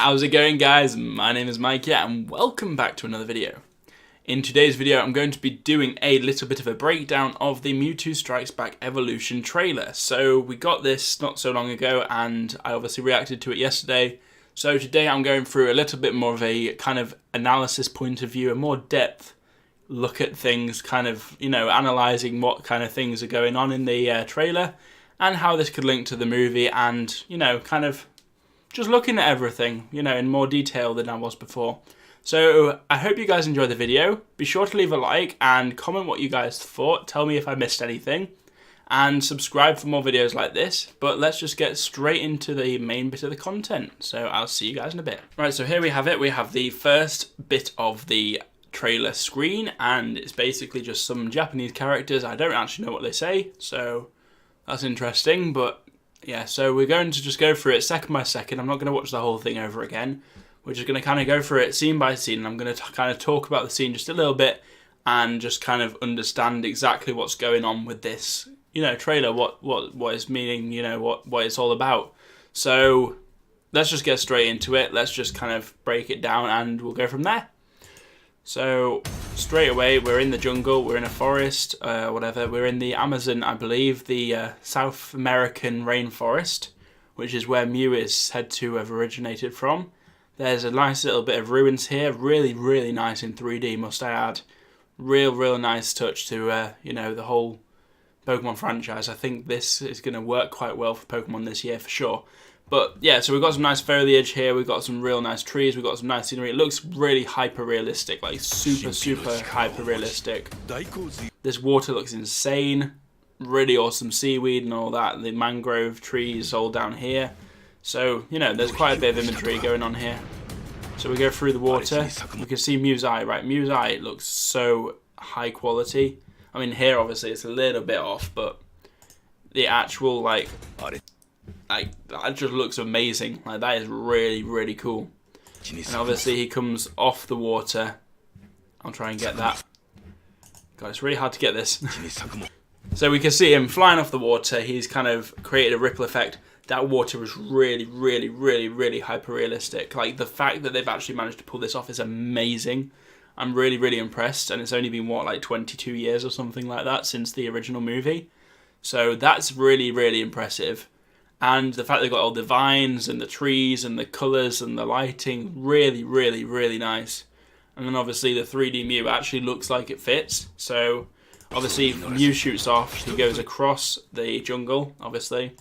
How's it going, guys? My name is Maikya and welcome back to another video. In today's video I'm going to be doing a little bit of a breakdown of the Mewtwo Strikes Back Evolution trailer. So we got this not so long ago and I obviously reacted to it yesterday. So today I'm going through a little bit more of a kind of analysis point of view, a more depth look at things, kind of, you know, analysing what kind of things are going on in the trailer and how this could link to the movie and, you know, kind of just looking at everything, you know, in more detail than I was before. So I hope you guys enjoyed the video. Be sure to leave a like and comment what you guys thought. Tell me if I missed anything. And subscribe for more videos like this. But let's just get straight into the main bit of the content. So I'll see you guys in a bit. Right, so here we have it. We have the first bit of the trailer screen. And it's basically just some Japanese characters. I don't actually know what they say. So that's interesting. But yeah, so we're going to just go through it second by second. I'm not going to watch the whole thing over again. We're just going to kind of go through it scene by scene. And I'm going to kind of talk about the scene just a little bit and just kind of understand exactly what's going on with this, you know, trailer, what it's meaning, you know, what it's all about. So let's just get straight into it. Let's just kind of break it down and we'll go from there. So straight away, we're in the jungle, we're in a forest, whatever. We're in the Amazon, I believe, the South American rainforest, which is where Mew is said to have originated from. There's a nice little bit of ruins here, really, really nice in 3D, must I add. Real nice touch to, you know, the whole Pokemon franchise. I think this is going to work quite well for Pokemon this year for sure. But yeah, so we've got some nice foliage here, we've got some real nice trees, we've got some nice scenery. It looks really hyper-realistic, like super hyper-realistic. This water looks insane, really awesome seaweed and all that, the mangrove trees all down here. So, you know, there's quite a bit of imagery going on here. So we go through the water, we can see Mew's eye, right? Mew's eye looks so high quality. I mean, here obviously it's a little bit off, but the actual, like that just looks amazing. Like, that is really cool. And obviously he comes off the water. I'll try and get that. God, it's really hard to get this. So we can see him flying off the water. He's kind of created a ripple effect. That water was really hyper realistic. Like, the fact that they've actually managed to pull this off is amazing. I'm really impressed. And it's only been, what, like 22 years or something like that since the original movie. So that's really impressive. And the fact they've got all the vines and the trees and the colours and the lighting, really nice. And then obviously the 3D Mew actually looks like it fits. So obviously Mew shoots off, he goes across the jungle, obviously,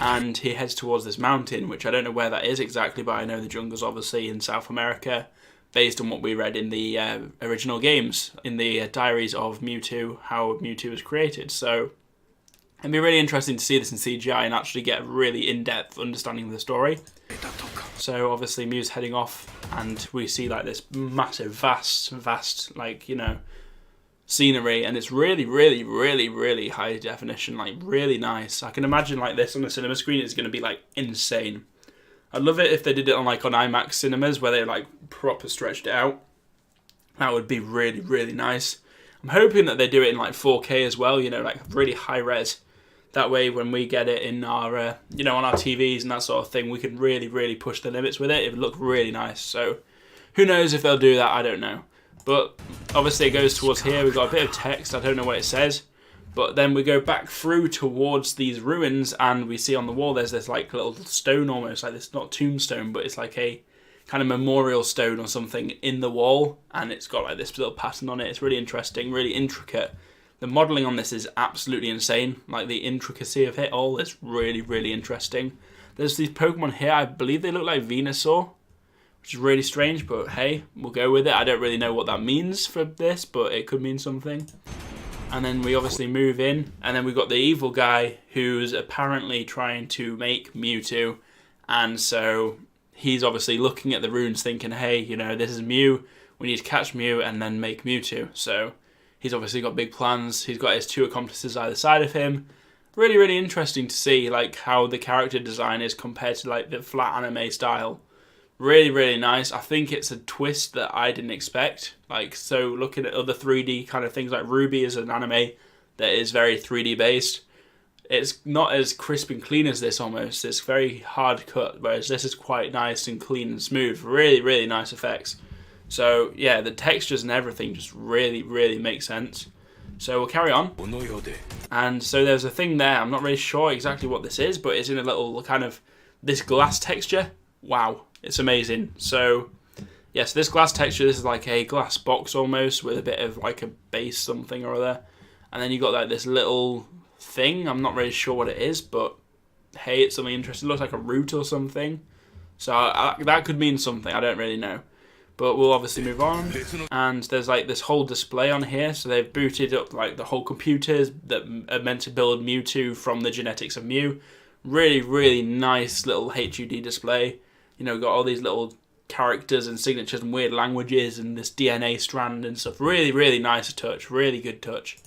and he heads towards this mountain, which I don't know where that is exactly, but I know the jungle's obviously in South America, based on what we read in the original games, in the diaries of Mewtwo, how Mewtwo was created. So it'd be really interesting to see this in CGI and actually get a really in-depth understanding of the story. So obviously Mew's heading off and we see like this massive, vast, like, you know, scenery, and it's really high definition, like really nice. I can imagine like this on the cinema screen is going to be like insane. I'd love it if they did it on like on IMAX cinemas where they like proper stretched it out. That would be really nice. I'm hoping that they do it in like 4K as well, you know, like really high res. That way, when we get it in our, you know, on our TVs and that sort of thing, we can really push the limits with it. It would look really nice. So, who knows if they'll do that? I don't know. But obviously, it goes towards here. We've got a bit of text. I don't know what it says. But then we go back through towards these ruins, and we see on the wall there's this like little stone almost, like this, not tombstone, but it's like a kind of memorial stone or something in the wall, and it's got like this little pattern on it. It's really interesting, really intricate. The modelling on this is absolutely insane. Like, the intricacy of it all is really interesting. There's these Pokemon here, I believe they look like Venusaur, which is really strange, but hey, we'll go with it. I don't really know what that means for this, but it could mean something. And then we obviously move in, and then we've got the evil guy who's apparently trying to make Mewtwo, and so he's obviously looking at the runes thinking, hey, you know, this is Mew, we need to catch Mew and then make Mewtwo. So he's obviously got big plans. He's got his two accomplices either side of him. Really interesting to see like how the character design is compared to like the flat anime style. Really nice. I think it's a twist that I didn't expect. Like, so looking at other 3D kind of things, like Ruby is an anime that is very 3D based. it's not as crisp and clean as this almost. It's very hard cut, whereas this is quite nice and clean and smooth. Really, really nice effects. So yeah, the textures and everything just really, really make sense. So we'll carry on. And so there's a thing there. I'm not really sure exactly what this is, but it's in a little kind of this glass texture. Wow, it's amazing. So yes, this glass texture, this is like a glass box almost with a bit of like a base something or other. And then you got like this little thing. I'm not really sure what it is, but hey, it's something interesting. It looks like a root or something. So that could mean something. I don't really know. But we'll obviously move on. And there's like this whole display on here. So they've booted up like the whole computers that are meant to build Mewtwo from the genetics of Mew. Really, really nice little HUD display. You know, got all these little characters and signatures and weird languages and this DNA strand and stuff. Really, really nice touch. Really good touch.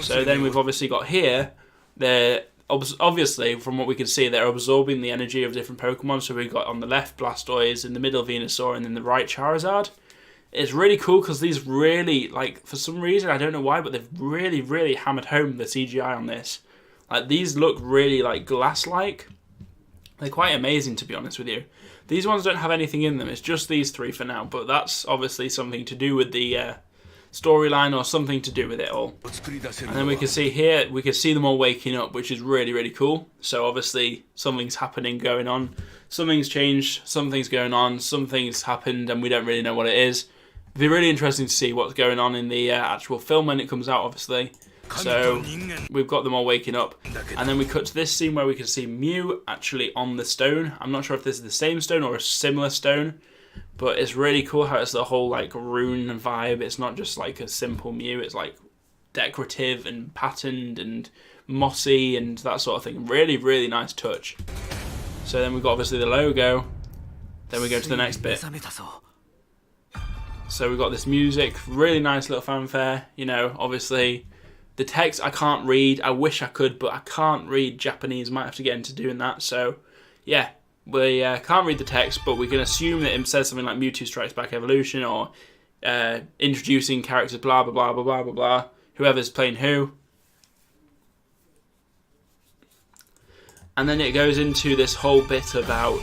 So then we've obviously got here, they're obviously, from what we can see, they're absorbing the energy of different Pokemon. So we've got on the left Blastoise, in the middle Venusaur, and in the right Charizard. It's really cool because these really, like, for some reason, I don't know why, but they've really, really hammered home the CGI on this. Like, these look really, like, glass-like. They're quite amazing, to be honest with you. These ones don't have anything in them. It's just these three for now, but that's obviously something to do with the storyline or something to do with it all. And then we can see here, we can see them all waking up, which is really, really cool. So obviously something's happening, going on. Something's changed, something's going on, something's happened, and we don't really know what it is. It'd be really interesting to see what's going on in the actual film when it comes out, obviously. So we've got them all waking up. And then we cut to this scene where we can see Mew actually on the stone. I'm not sure if this is the same stone or a similar stone. But it's really cool how it's the whole like rune vibe. It's not just like a simple Mew. It's like decorative and patterned and mossy and that sort of thing. Really, really nice touch. So then we've got obviously the logo. Then we go to the next bit. So we've got this music. Really nice little fanfare. You know, obviously the text I can't read. I wish I could, but I can't read Japanese. Might have to get into doing that. So yeah. We can't read the text, but we can assume that it says something like Mewtwo Strikes Back Evolution or introducing characters, blah, blah, blah, blah, blah, blah, blah. Whoever's playing who. And then it goes into this whole bit about,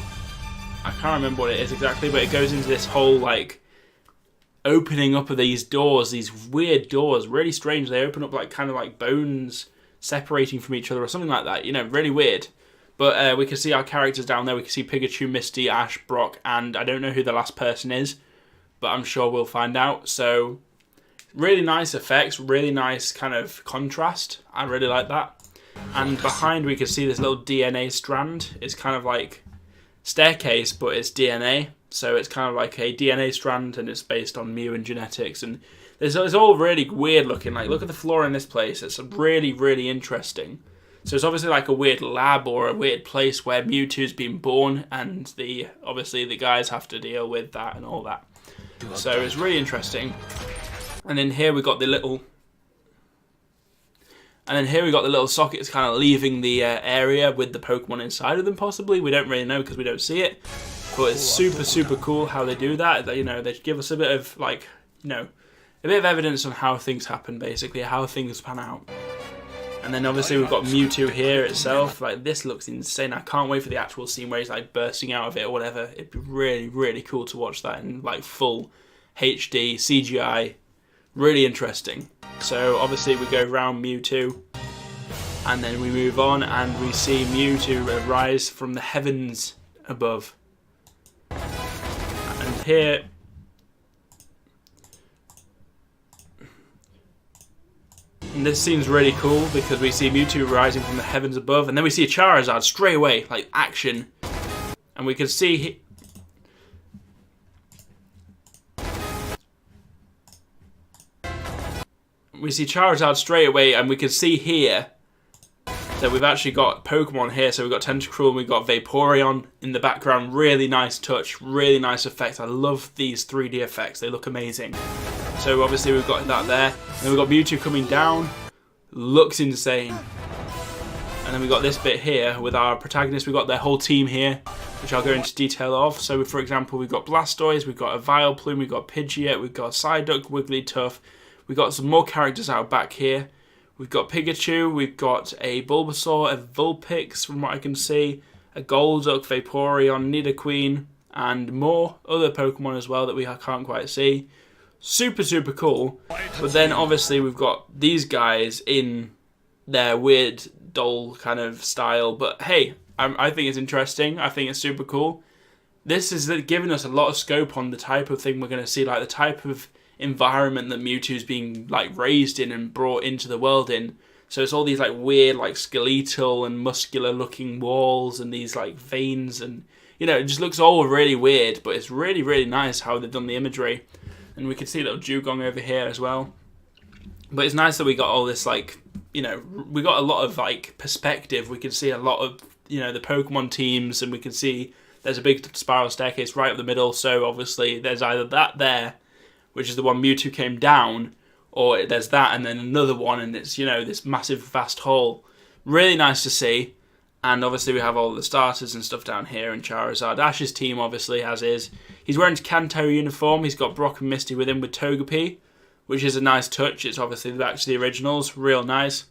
I can't remember what it is exactly, but it goes into this whole, like, opening up of these doors, these weird doors, really strange. They open up like kind of like bones separating from each other or something like that, you know, really weird. But we can see our characters down there. We can see Pikachu, Misty, Ash, Brock, and I don't know who the last person is, but I'm sure we'll find out. So, really nice effects, really nice kind of contrast. I really like that. And behind we can see this little DNA strand. It's kind of like staircase, but it's DNA. So it's kind of like a DNA strand, and it's based on Mew and genetics. And it's all really weird looking. Like, look at the floor in this place. It's really, really interesting. So it's obviously like a weird lab or a weird place where Mewtwo's been born, and obviously the guys have to deal with that and all that. So it's really interesting. And then here we got the little, sockets kind of leaving the area with the Pokemon inside of them. Possibly, we don't really know because we don't see it. But it's super, super cool how they do that. You know, they give us a bit of like, you know, a bit of evidence on how things happen, basically how things pan out. And then obviously we've got Mewtwo here itself. Like, this looks insane. I can't wait for the actual scene where he's like bursting out of it or whatever. It'd be really, really cool to watch that in like full HD CGI. Really interesting. So obviously we go around Mewtwo, and then we move on and we see Mewtwo rise from the heavens above. And here, and this seems really cool because we see Mewtwo rising from the heavens above, and then we see a Charizard straight away, like action. And we can see Charizard straight away, and we can see here that we've actually got Pokemon here. So we've got Tentacruel and we've got Vaporeon in the background. Really nice touch, really nice effect. I love these 3D effects, they look amazing. So obviously we've got that there. And then we've got Mewtwo coming down. Looks insane. And then we've got this bit here with our protagonist. We've got their whole team here, which I'll go into detail of. So for example, we've got Blastoise, we've got a Vileplume, we've got Pidgeot, we've got Psyduck, Wigglytuff. We've got some more characters out back here. We've got Pikachu, we've got a Bulbasaur, a Vulpix from what I can see, a Golduck, Vaporeon, Nidoqueen, and more other Pokemon as well that we can't quite see. Super, super cool. But then obviously we've got these guys in their weird doll kind of style. But hey, I think it's interesting. I think it's super cool. This is giving us a lot of scope on the type of thing we're going to see, like the type of environment that Mewtwo's being like raised in and brought into the world in. So it's all these like weird like skeletal and muscular looking walls and these like veins, and you know, it just looks all really weird, but it's really, really nice how they've done the imagery. And we can see a little dugong over here as well. But it's nice that we got all this like, you know, we got a lot of like perspective. We can see a lot of, you know, the Pokemon teams, and we can see there's a big spiral staircase right up the middle. So obviously there's either that there, which is the one Mewtwo came down, or there's that and then another one, and it's, you know, this massive vast hall. Really nice to see. And obviously we have all the starters and stuff down here, and Charizard. Ash's team obviously has his. He's wearing his Kanto uniform. He's got Brock and Misty with him with Togepi, which is a nice touch. It's obviously back to the originals. Real nice.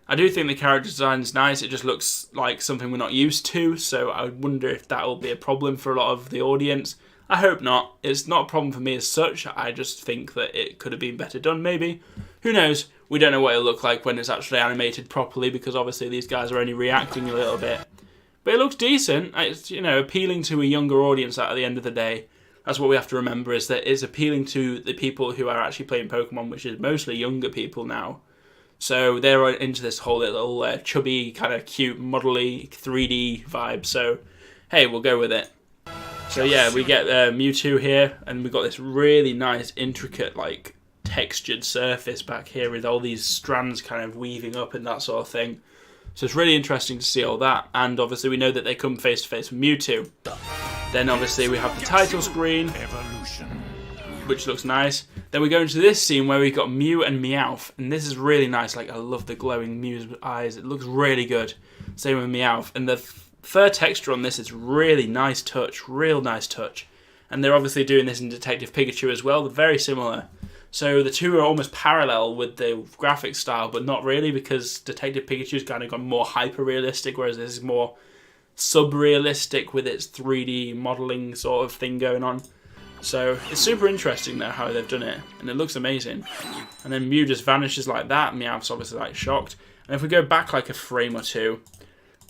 I do think the character design is nice. It just looks like something we're not used to, so I wonder if that will be a problem for a lot of the audience. I hope not. It's not a problem for me as such. I just think that it could have been better done, maybe. Who knows? We don't know what it'll look like when it's actually animated properly, because obviously these guys are only reacting a little bit. But it looks decent. It's, you know, appealing to a younger audience at the end of the day. That's what we have to remember, is that it's appealing to the people who are actually playing Pokemon, which is mostly younger people now. So they're into this whole little chubby, kind of cute, modelly 3D vibe. So, hey, we'll go with it. So yeah, we get Mewtwo here, and we've got this really nice, intricate, like, textured surface back here with all these strands kind of weaving up and that sort of thing. So it's really interesting to see all that. And obviously we know that they come face to face with Mewtwo. Then obviously we have the title screen, which looks nice. Then we go into this scene where we've got Mew and Meowth, and this is really nice. Like, I love the glowing Mew's eyes. It looks really good. Same with Meowth. And the fur texture on this is really nice touch, real nice touch. And they're obviously doing this in Detective Pikachu as well. They're very similar. So the two are almost parallel with the graphic style, but not really, because Detective Pikachu's kind of gone more hyper-realistic, whereas this is more sub-realistic with its 3D modelling sort of thing going on. So it's super interesting though how they've done it, and it looks amazing. And then Mew just vanishes like that. Meowth's obviously like shocked. And if we go back like a frame or two,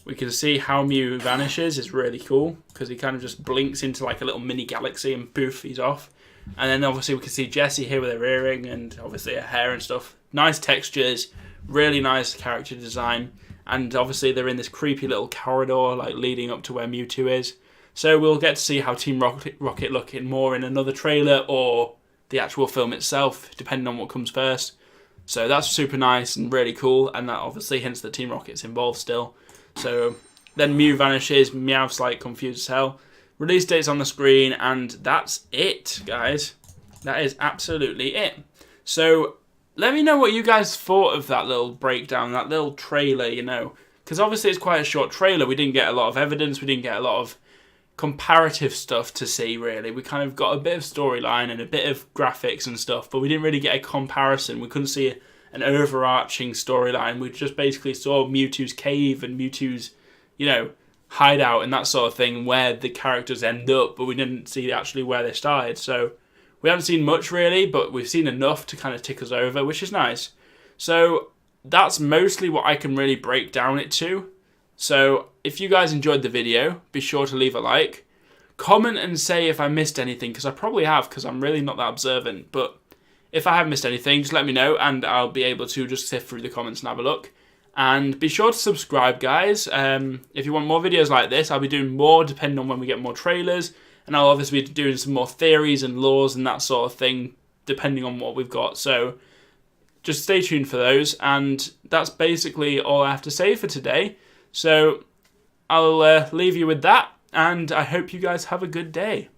we can see how Mew vanishes. It's really cool, because he kind of just blinks into like a little mini galaxy and poof, he's off. And then obviously we can see Jessie here with her earring and obviously her hair and stuff. Nice textures, really nice character design. And obviously they're in this creepy little corridor like leading up to where Mewtwo is. So we'll get to see how Team Rocket look in more in another trailer or the actual film itself, depending on what comes first. So that's super nice and really cool, and that obviously hints that Team Rocket's involved still. So then Mew vanishes, Meowth's like confused as hell. Release date's on the screen, and that's it, guys. That is absolutely it. So let me know what you guys thought of that little breakdown, that little trailer, you know. Because obviously it's quite a short trailer. We didn't get a lot of evidence. We didn't get a lot of comparative stuff to see, really. We kind of got a bit of storyline and a bit of graphics and stuff, but we didn't really get a comparison. We couldn't see an overarching storyline. We just basically saw Mewtwo's cave and Mewtwo's, you know, hideout and that sort of thing, where the characters end up, but we didn't see actually where they started. So we haven't seen much really, but we've seen enough to kind of tick us over, which is nice. So that's mostly what I can really break down it to. So if you guys enjoyed the video, be sure to leave a like, comment and say if I missed anything, because I probably have, because I'm really not that observant. But if I have missed anything, just let me know and I'll be able to just sift through the comments and have a look. And be sure to subscribe, guys. If you want more videos like this, I'll be doing more depending on when we get more trailers. And I'll obviously be doing some more theories and laws and that sort of thing, depending on what we've got. So just stay tuned for those. And that's basically all I have to say for today. So I'll leave you with that. And I hope you guys have a good day.